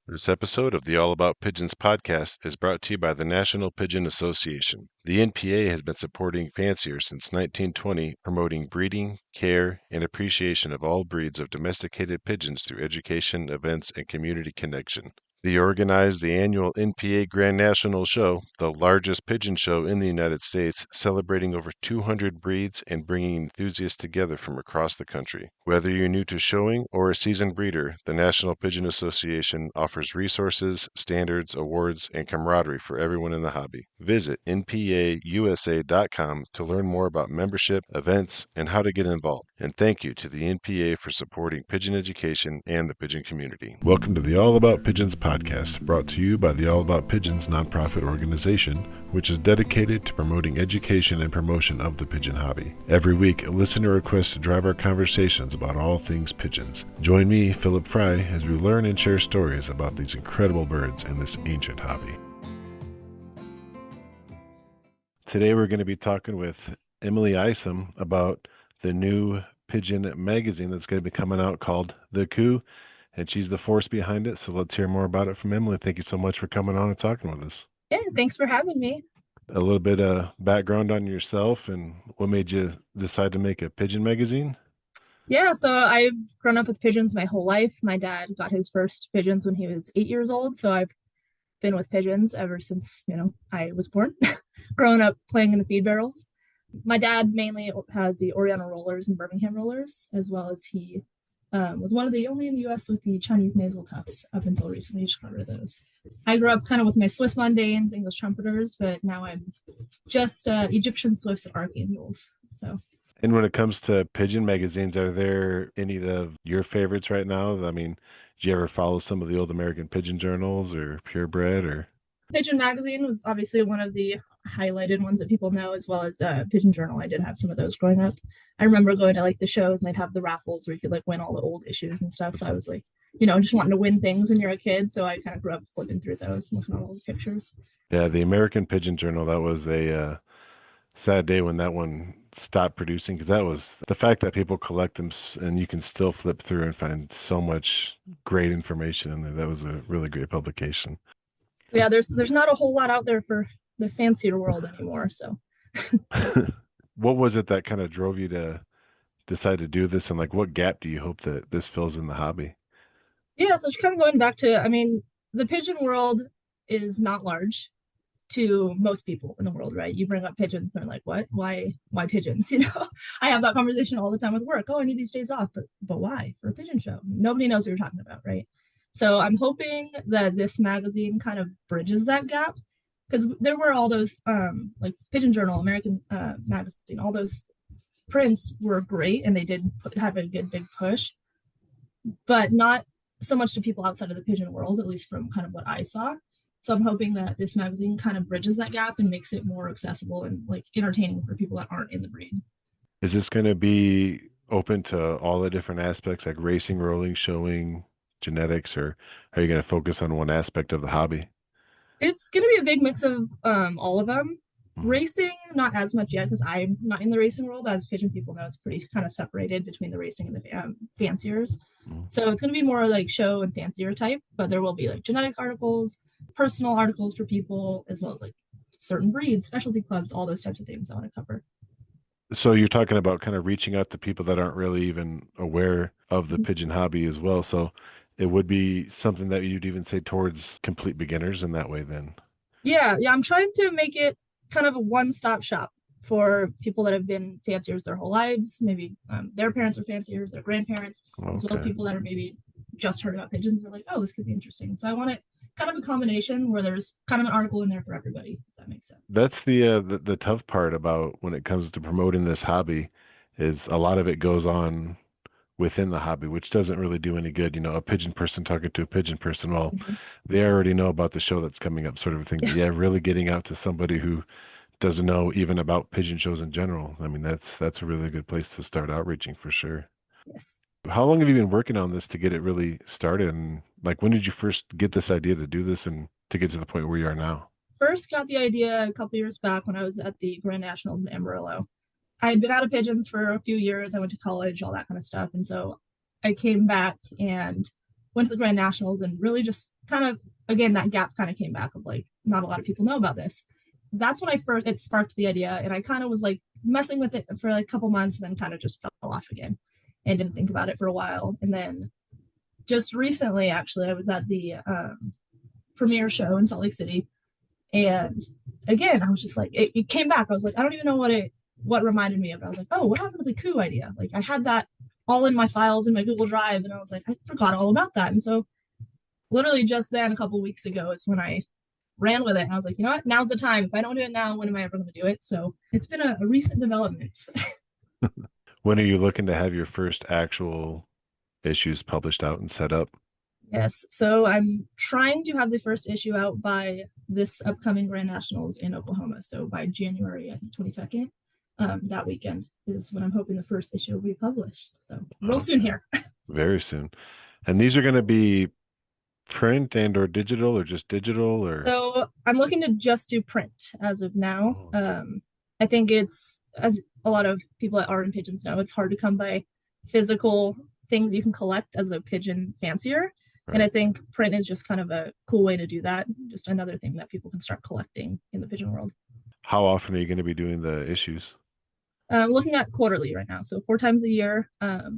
This episode of the All About Pigeons podcast is brought to you by the National Pigeon Association. The NPA has been supporting Fanciers since 1920, promoting breeding, care, and appreciation of all breeds of domesticated pigeons through education, events, and community connection. They organized the annual NPA Grand National Show, the largest pigeon show in the United States, celebrating over 200 breeds and bringing enthusiasts together from across the country. Whether you're new to showing or a seasoned breeder, the National Pigeon Association offers resources, standards, awards, and camaraderie for everyone in the hobby. Visit npausa.com to learn more about membership, events, and how to get involved. And thank you to the NPA for supporting pigeon education and the pigeon community. Welcome to the All About Pigeons podcast, brought to you by the All About Pigeons nonprofit organization, which is dedicated to promoting education and promotion of the pigeon hobby. Every week, a listener requests to drive our conversations about all things pigeons. Join me, Philip Fry, as we learn and share stories about these incredible birds and this ancient hobby. Today we're going to be talking with Emily Isom about the new Pigeon magazine that's going to be coming out called The Coo, and she's the force behind it. So let's hear more about it from Emily. Thank you so much for coming on and talking with us. Yeah, thanks for having me. A little bit of background on yourself and what made you decide to make a pigeon magazine? Yeah, so I've grown up with pigeons my whole life. My dad got his first pigeons when he was 8 years old, so I've been with pigeons ever since, I was born, growing up playing in the feed barrels. My dad mainly has the Oriental rollers and Birmingham rollers, as well as he was one of the only in the US with the Chinese nasal tufts up until recently. He just got rid of those. I grew up kind of with my Swiss Mondanes, English trumpeters, but now I'm just Egyptian Swifts and Archangels. So. And when it comes to pigeon magazines, are there any of your favorites right now? I mean, did you ever follow some of the old American pigeon journals or Purebred or? Pigeon Magazine was obviously one of the highlighted ones that people know, as well as Pigeon Journal. I did have some of those growing up. I remember going to like the shows and they'd have the raffles where you could like win all the old issues and stuff. So I was like, just wanting to win things when you're a kid. So I kind of grew up flipping through those and looking at all the pictures. Yeah, the American Pigeon Journal, that was a sad day when that one stopped producing, because that was the fact that people collect them and you can still flip through and find so much great information in there. That was a really great publication. Yeah, there's not a whole lot out there for the fancier world anymore. So what was it that kind of drove you to decide to do this, and like what gap do you hope that this fills in the hobby? Yeah, so it's kind of going back to, the pigeon world is not large to most people in the world, right? You bring up pigeons, and they're like, "What? Why pigeons?" I have that conversation all the time with work. Oh, I need these days off, but why? For a pigeon show? Nobody knows what you're talking about, right? So I'm hoping that this magazine kind of bridges that gap, because there were all those like Pigeon Journal, American Magazine, all those prints were great, and they did have a good big push, but not so much to people outside of the pigeon world, at least from kind of what I saw. So I'm hoping that this magazine kind of bridges that gap and makes it more accessible and like entertaining for people that aren't in the breed. Is this going to be open to all the different aspects, like racing, rolling, showing, genetics, or are you going to focus on one aspect of the hobby? It's going to be a big mix of all of them. Racing, not as much yet, because I'm not in the racing world. As pigeon people know, it's pretty kind of separated between the racing and the fanciers. So it's going to be more like show and fancier type, but there will be like genetic articles, personal articles for people, as well as like certain breeds, specialty clubs, all those types of things I want to cover. So you're talking about kind of reaching out to people that aren't really even aware of the pigeon hobby as well. So it would be something that you'd even say towards complete beginners in that way then. Yeah, I'm trying to make it kind of a one-stop shop for people that have been fanciers their whole lives. Maybe their parents are fanciers, their grandparents, as well as people that are maybe just heard about pigeons. They're like, oh, this could be interesting. So I want it kind of a combination where there's kind of an article in there for everybody, if that makes sense. That's the tough part about when it comes to promoting this hobby is a lot of it goes on within the hobby, which doesn't really do any good. A pigeon person talking to a pigeon person, well, they already know about the show that's coming up, sort of thing. But yeah, really getting out to somebody who doesn't know even about pigeon shows in general. I mean, that's a really good place to start outreaching for sure. Yes. How long have you been working on this to get it really started? And like, when did you first get this idea to do this and to get to the point where you are now? First got the idea a couple years back when I was at the Grand Nationals in Amarillo. I had been out of pigeons for a few years. I went to college, all that kind of stuff. And so I came back and went to the Grand Nationals and really just kind of, again, that gap kind of came back of like, not a lot of people know about this. That's when I first, it sparked the idea. And I kind of was like messing with it for like a couple months and then kind of just fell off again and didn't think about it for a while. And then just recently, actually, I was at the premiere show in Salt Lake City. And again, I was just like, it came back. I was like, I don't even know what reminded me of it. I was like, oh, what happened to the Coo idea? Like I had that all in my files in my Google Drive, and I was like, I forgot all about that. And so literally just then, a couple weeks ago, is when I ran with it. And I was like, you know what? Now's the time. If I don't do it now, when am I ever going to do it? So it's been a recent development. When are you looking to have your first actual issues published out and set up? Yes. So I'm trying to have the first issue out by this upcoming Grand Nationals in Oklahoma. So by January, I think 22nd, that weekend is when I'm hoping the first issue will be published. So real soon Okay. here. Very soon. And these are going to be print and or digital or just digital or So I'm looking to just do print as of now. oh, okay. I think it's, as a lot of people at Art and Pigeons know, it's hard to come by physical things you can collect as a pigeon fancier. And I Right. think print is just kind of a cool way to do that. Just another thing that people can start collecting in the pigeon world. How often are you going to be doing the issues? Looking at quarterly right now, so 4 times a year,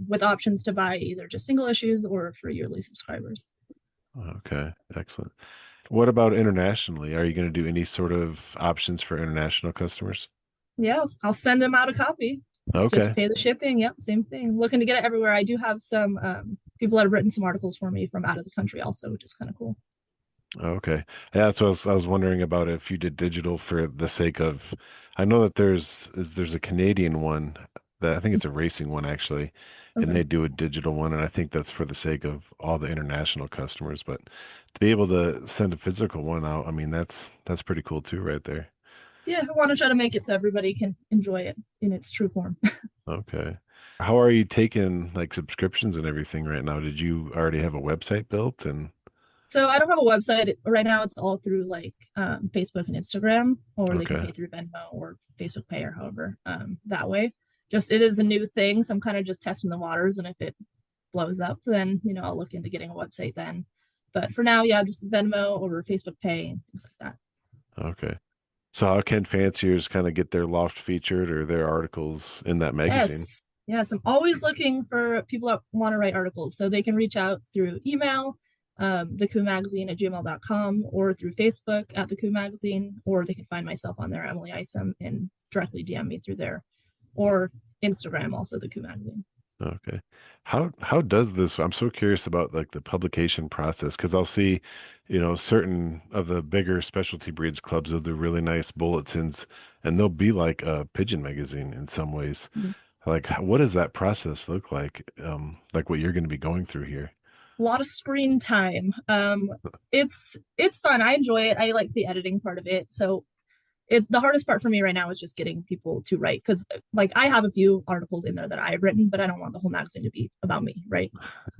with options to buy either just single issues or for yearly subscribers. Okay, excellent. What about internationally? Are you going to do any sort of options for international customers? Yeah, I'll send them out a copy. Just Okay. pay the shipping. Yep, same thing. Looking to get it everywhere. I do have some people that have written some articles for me from out of the country also, which is kind of cool. Okay. Yeah, that's what I was wondering about if you did digital for the sake of, I know that there's a Canadian one that I think it's a racing one actually, and Okay. they do a digital one, and I think that's for the sake of all the international customers. But to be able to send a physical one out, I mean, that's pretty cool too, right there. Yeah, I want to try to make it so everybody can enjoy it in its true form. Okay. How are you taking like subscriptions and everything right now? Did you already have a website built and So I don't have a website right now. It's all through like Facebook and Instagram, or they can okay. pay through Venmo or Facebook Pay or however that way. Just it is a new thing, so I'm kind of just testing the waters, and if it blows up, then I'll look into getting a website then. But for now, yeah, just Venmo or Facebook Pay, things like that. Okay. So how can fanciers kind of get their loft featured or their articles in that magazine? Yes, yes, I'm always looking for people that want to write articles, so they can reach out through email, the Coo Magazine at gmail.com, or through Facebook at the Coo Magazine, or they can find myself on there, Emily Isom, and directly DM me through there, or Instagram, also the Coo Magazine. Okay. How does this? I'm so curious about like the publication process because I'll see, certain of the bigger specialty breeds clubs will do really nice bulletins and they'll be like a pigeon magazine in some ways. Like, what does that process look like? Like what you're going to be going through here. A lot of screen time. It's fun. I enjoy it. I like the editing part of it. So it's the hardest part for me right now is just getting people to write because like I have a few articles in there that I've written, but I don't want the whole magazine to be about me, right?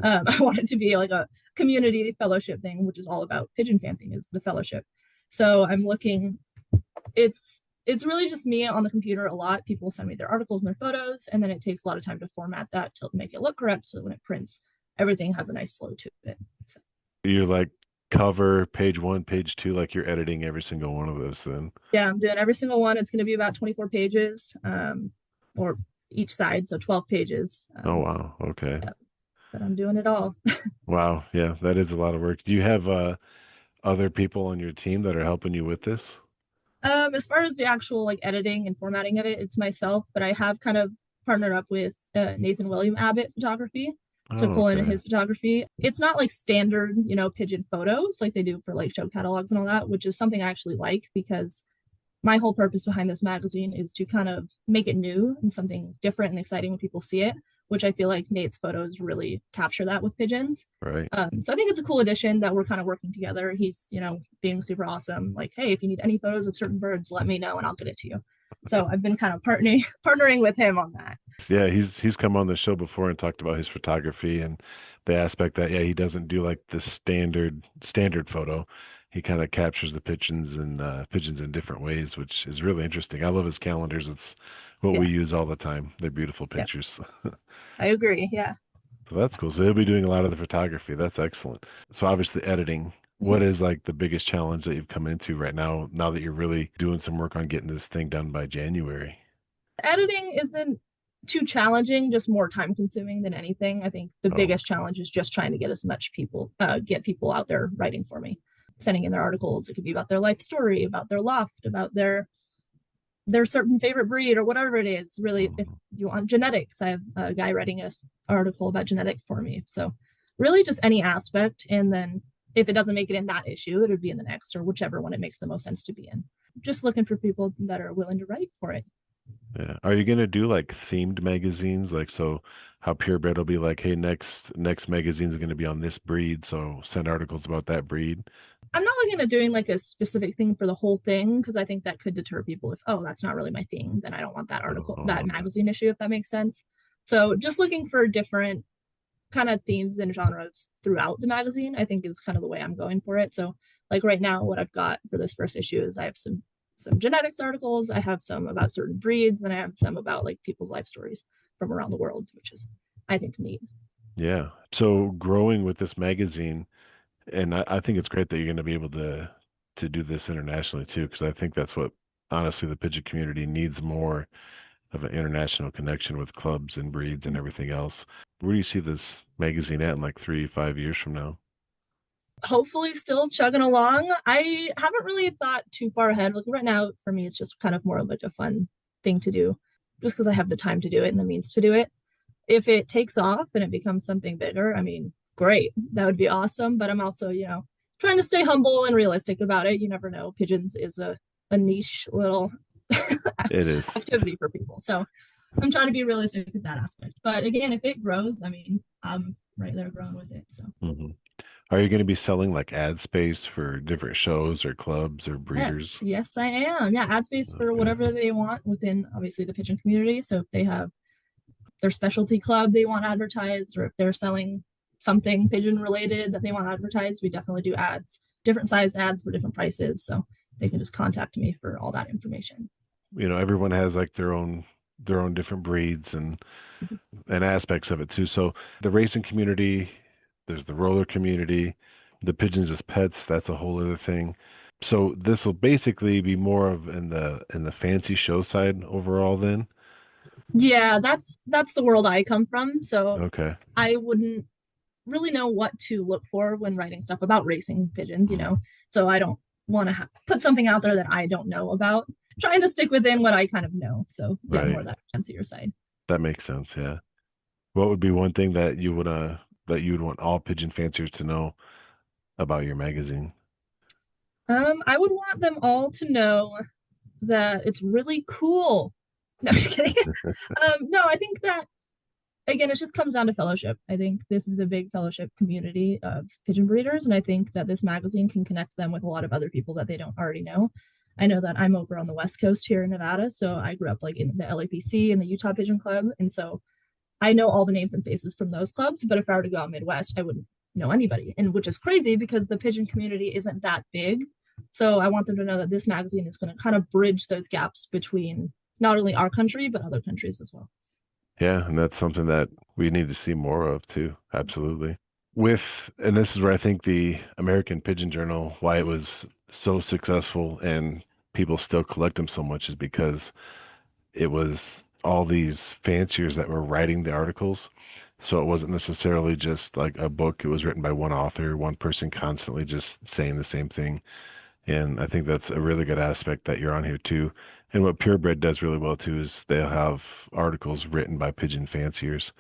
I want it to be like a community fellowship thing, which is all about pigeon fancying is the fellowship. So I'm looking. It's really just me on the computer a lot. People send me their articles and their photos, and then it takes a lot of time to format that to make it look correct. So when it prints, everything has a nice flow to it. So You're like cover page one, page two, like you're editing every single one of those then. yeah, I'm doing every single one. It's going to be about 24 pages, or each side, so 12 pages. Oh wow. Okay. Yeah, but I'm doing it all. Wow. Yeah, that is a lot of work. Do you have other people on your team that are helping you with this? As far as the actual like editing and formatting of it, it's myself, but I have kind of partnered up with Nathan William Abbott Photography to Oh, pull in okay. his photography. It's not like standard, pigeon photos like they do for like show catalogs and all that, which is something I actually like because my whole purpose behind this magazine is to kind of make it new and something different and exciting when people see it, which I feel like Nate's photos really capture that with pigeons. Right. So I think it's a cool addition that we're kind of working together. He's, being super awesome. Like, hey, if you need any photos of certain birds, let me know and I'll get it to you. So I've been kind of partnering with him on that. Yeah, he's come on the show before and talked about his photography and the aspect that yeah, he doesn't do like the standard photo. He kind of captures the pigeons in different ways, which is really interesting. I love his calendars. It's what we Yeah, use all the time. They're beautiful yeah, pictures. I agree. Yeah. So that's cool. So he'll be doing a lot of the photography. That's excellent. So obviously editing. Mhm. What is like the biggest challenge that you've come into right now, now that you're really doing some work on getting this thing done by January? Editing isn't too challenging, just more time consuming than anything. I think the Oh, biggest challenge is just trying to get as much people, get people out there writing for me, sending in their articles. It could be about their life story, about their loft, about their certain favorite breed or whatever it is. Really, if mhm. you want genetics, I have a guy writing a article about genetic for me. So really just any aspect. And then if it doesn't make it in that issue, it would be in the next or whichever one it makes the most sense to be in. Just looking for people that are willing to write for it. Yeah. Are you gonna do like themed magazines? Like so how Purebred will be like, hey, next magazine's gonna be on this breed, so send articles about that breed. I'm not looking at doing like a specific thing for the whole thing because I think that could deter people if, oh, that's not really my thing, then I don't want that article, Oh, that okay. magazine issue, if that makes sense. So just looking for different kind of themes and genres throughout the magazine, I think is kind of the way I'm going for it. So like right now, what I've got for this first issue is I have some genetics articles, I have some about certain breeds, and I have some about like people's life stories from around the world, which is I think neat. Yeah. So growing with this magazine, and I think it's great that you're gonna be able to do this internationally too, because I think that's what honestly the pigeon community needs more of an international connection with clubs and breeds and everything else. Where do you see this magazine at in like 3, 5 years from now? Hopefully still chugging along. I haven't really thought too far ahead. Like right now, for me, it's just kind of more of like a fun thing to do, just because I have the time to do it and the means to do it. If it takes off and it becomes something bigger, I mean, great. That would be awesome. But I'm also, trying to stay humble and realistic about it. You never know. Pigeons is a niche little It is. activity for people. So I'm trying to be realistic with that aspect. But again, if it grows, I mean, I'm right there growing with it. So hmm Are you going to be selling like ad space for different shows or clubs or yes, breeders? yes, I am. Yeah, ad space for Okay. whatever they want within obviously the pigeon community. So if they have their specialty club they want advertised, or if they're selling something pigeon related that they want advertised, we definitely do ads, different sized ads for different prices. So they can just contact me for all that information. Everyone has like their own different breeds and aspects of it too. So the racing community, there's the roller community, the pigeons as pets, that's a whole other thing. So this will basically be more of in the fancy show side overall then. Yeah, that's the world I come from. So Okay. I wouldn't really know what to look for when writing stuff about racing pigeons. So I don't want to put something out there that I don't know about. Trying to stick within what I kind of know. So yeah, more Right. that fancier side. That makes sense, yeah. What would be one thing that you would want all pigeon fanciers to know about your magazine? I would want them all to know that it's really cool. No, I'm just kidding. No, I think that again, it just comes down to fellowship. I think this is a big fellowship community of pigeon breeders, and I think that this magazine can connect them with a lot of other people that they don't already know. I know that I'm over on the West Coast here in Nevada, so I grew up like in the LAPC and the Utah Pigeon Club, and so I know all the names and faces from those clubs. But if I were to go out Midwest, I wouldn't know anybody, and which is crazy because the pigeon community isn't that big. So I want them to know that this magazine is going to kind of bridge those gaps between not only our country but other countries as well. Yeah, and that's something that we need to see more of too. Absolutely. And this is where I think the American Pigeon Journal, why it was so successful and people still collect them so much is because it was all these fanciers that were writing the articles. So it wasn't necessarily just like a book. It was written by one author, one person constantly just saying the same thing. And I think that's a really good aspect that you're on here too. And what Purebred does really well too is they'll have articles written by pigeon fanciers.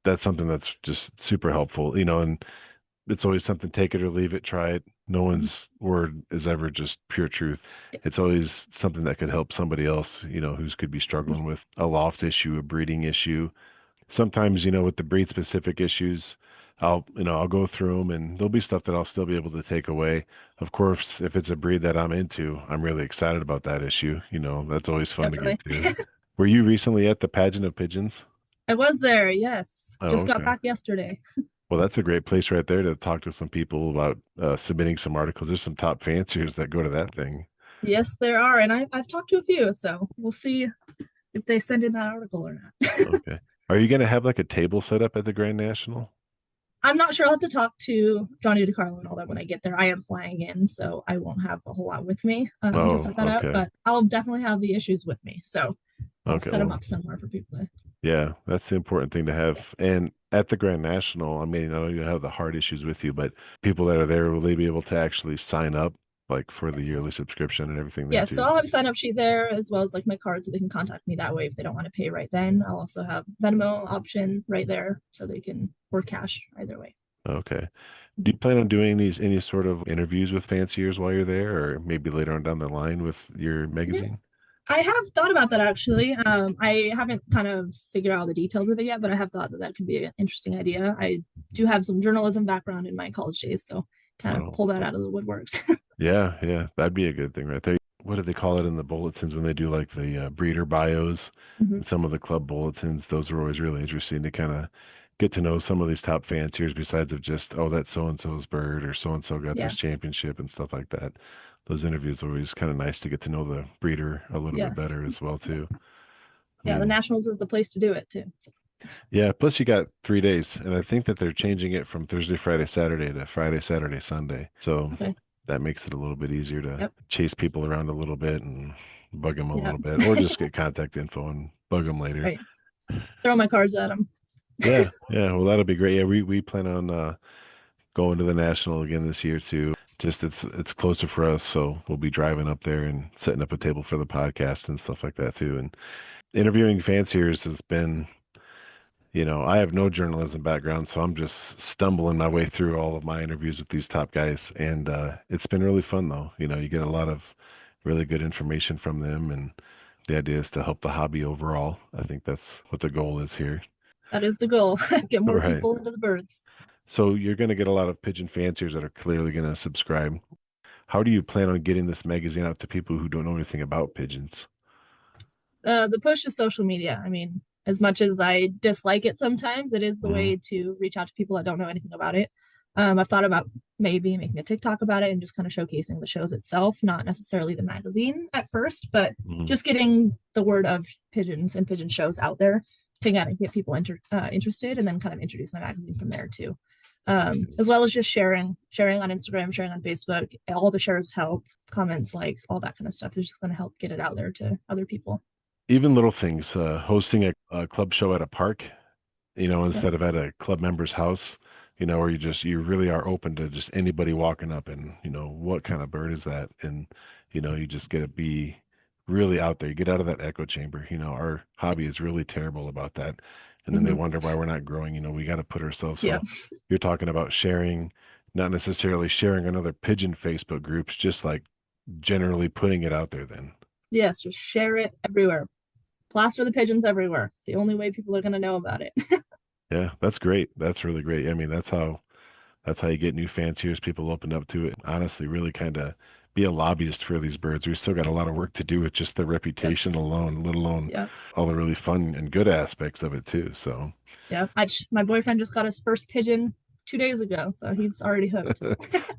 That's something that's just super helpful, and it's always something, take it or leave it, try it. No one's word is ever just pure truth. It's always something that could help somebody else, who's could be struggling with a loft issue, a breeding issue. Sometimes, with the breed specific issues, I'll go through them and there'll be stuff that I'll still be able to take away. Of course, if it's a breed that I'm into, I'm really excited about that issue. That's always fun to Definitely. get to. Were you recently at the pageant of pigeons? I was there, yes. Oh, Just got okay. back yesterday. Well, that's a great place right there to talk to some people about submitting some articles. There's some top fanciers that go to that thing. Yes, there are. And I've talked to a few, so we'll see if they send in that article or not. Okay. Are you going to have like a table set up at the Grand National? I'm not sure. I'll have to talk to Johnny DeCarlo and all that when I get there. I am flying in, so I won't have a whole lot with me to Oh, set that up, okay. but I'll definitely have the issues with me. So I'll Okay. set them Well, up somewhere for people to. yeah, that's the important thing to have. Yes. And at the Grand National, I mean, I know you have the hard issues with you, but people that are there, will they be able to actually sign up like for the Yes. yearly subscription and everything there Yes. So too? I'll have a sign up sheet there as well as like my card so they can contact me that way if they don't want to pay right then. I'll also have Venmo option right there so they can, or cash either way. Okay. Do you plan on doing any sort of interviews with fanciers while you're there, or maybe later on down the line with your Yeah, magazine? I have thought about that actually. I haven't kind of figured out all the details of it yet, but I have thought that that could be an interesting idea. I do have some journalism background in my college days, so kind of Oh, pull that out of the woodworks. yeah, yeah, that'd be a good thing right there. What do they call it in the bulletins when they do like the breeder bios Mhm. and some of the club bulletins? Those are always really interesting to kind of get to know some of these top fanciers besides of just, oh, that's so and so's bird or so and so got Yeah. this championship and stuff like that. Those interviews are always kind of nice to get to know the breeder a little bit better Yes. as well Yeah. too. I Yeah. The mean, Nationals is the place to do it too. So, yeah, plus you got 3 days, and I think that they're changing it from Thursday, Friday, Saturday to Friday, Saturday, Sunday. So okay. that makes it a little bit easier to Yep. chase people around a little bit and bug them a Yep. little bit, or just get contact info and bug them later. Right. Throw my cards at them. Yeah, yeah. Well, that'll be great. Yeah, we plan on going to the National again this year too. Just it's closer for us, so we'll be driving up there and setting up a table for the podcast and stuff like that too. And interviewing fanciers has been, I have no journalism background, so I'm just stumbling my way through all of my interviews with these top guys. And it's been really fun, though. You get a lot of really good information from them. And the idea is to help the hobby overall. I think that's what the goal is here. That is the goal. Get more Right. people into the birds. So you're going to get a lot of pigeon fanciers that are clearly going to subscribe. How do you plan on getting this magazine out to people who don't know anything about pigeons? The push is social media. I mean, as much as I dislike it sometimes, it is the Hmm. way to reach out to people that don't know anything about it. I've thought about maybe making a TikTok about it and just kind of showcasing the shows itself, not necessarily the magazine at first, but Hmm. just getting the word of pigeons and pigeon shows out there to kind of get people interested, and then kind of introduce my magazine from there too. As well as just sharing on Instagram, sharing on Facebook. All the shares help, comments, likes, all that kind of stuff is just going to help get it out there to other people. Even little things, hosting a club show at a park, Yep. instead of at a club member's house, where you really are open to just anybody walking up and, what kind of bird is that? And, you just get to be really out there. You get out of that echo chamber. Our hobby is Yes. really terrible about that. And then they Mm-hmm. wonder why we're not growing. We got to put ourselves. Yeah. So you're talking about sharing, not necessarily sharing another pigeon Facebook groups, just like generally putting it out there then. Yes. Just share it everywhere. Plaster the pigeons everywhere. It's the only way people are going to know about it. Yeah, that's great. That's really great. I mean, that's how you get new fanciers, people open up to it. Honestly, really kind of be a lobbyist for these birds. We've still got a lot of work to do with just the reputation Yes. alone, let alone Yeah. all the really fun and good aspects of it too. So Yeah. My boyfriend just got his first pigeon 2 days ago, so he's already hooked.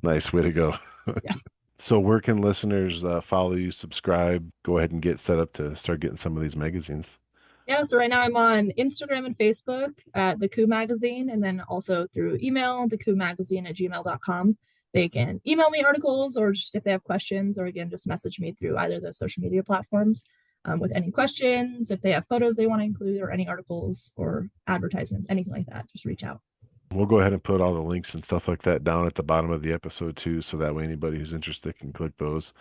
nice way to go. Yeah. So where can listeners follow you, subscribe, go ahead and get set up to start getting some of these magazines? Yeah, so right now I'm on Instagram and Facebook at the Coo Magazine, and then also through email, the Coo Magazine at gmail.com. They can email me articles or just if they have questions, or again, just message me through either of those social media platforms with any questions, if they have photos they want to include, or any articles or advertisements, anything like that, just reach out. We'll go ahead and put all the links and stuff like that down at the bottom of the episode too, so that way anybody who's interested can click those,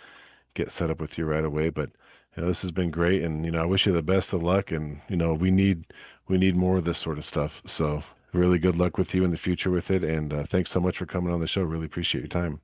get set up with you right away. But this has been great, and I wish you the best of luck. And we need more of this sort of stuff. So really good luck with you in the future with it. And thanks so much for coming on the show. Really appreciate your time.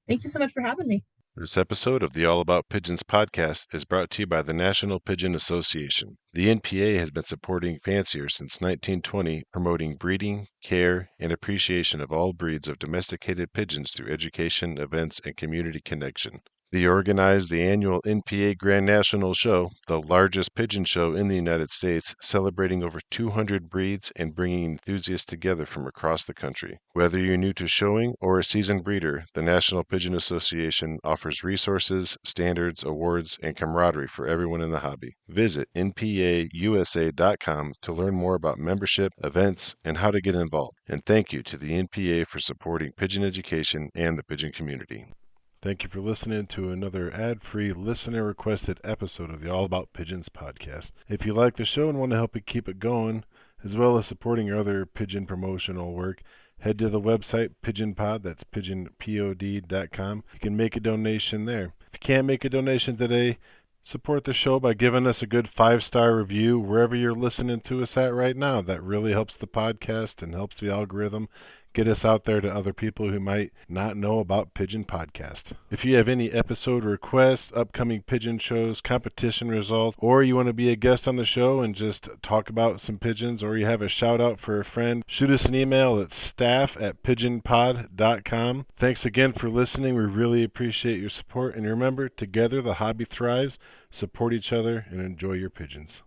Thank you so much for having me. This episode of the All About Pigeons podcast is brought to you by the National Pigeon Association. The NPA has been supporting fanciers since 1920, promoting breeding, care, and appreciation of all breeds of domesticated pigeons through education, events, and community connection. They organized the annual NPA Grand National Show, the largest pigeon show in the United States, celebrating over 200 breeds and bringing enthusiasts together from across the country. Whether you're new to showing or a seasoned breeder, the National Pigeon Association offers resources, standards, awards, and camaraderie for everyone in the hobby. Visit npausa.com to learn more about membership, events, and how to get involved. And thank you to the NPA for supporting pigeon education and the pigeon community. Thank you for listening to another ad-free, listener-requested episode of the All About Pigeons podcast. If you like the show and want to help it keep it going, as well as supporting your other pigeon promotional work, head to the website PigeonPod, that's pigeonpod.com. You can make a donation there. If you can't make a donation today, support the show by giving us a good 5-star review wherever you're listening to us at right now. That really helps the podcast and helps the algorithm get us out there to other people who might not know about Pigeon Podcast. If you have any episode requests, upcoming pigeon shows, competition results, or you want to be a guest on the show and just talk about some pigeons, or you have a shout out for a friend, shoot us an email at staff@pigeonpod.com. Thanks again for listening. We really appreciate your support. And remember, together the hobby thrives. Support each other and enjoy your pigeons.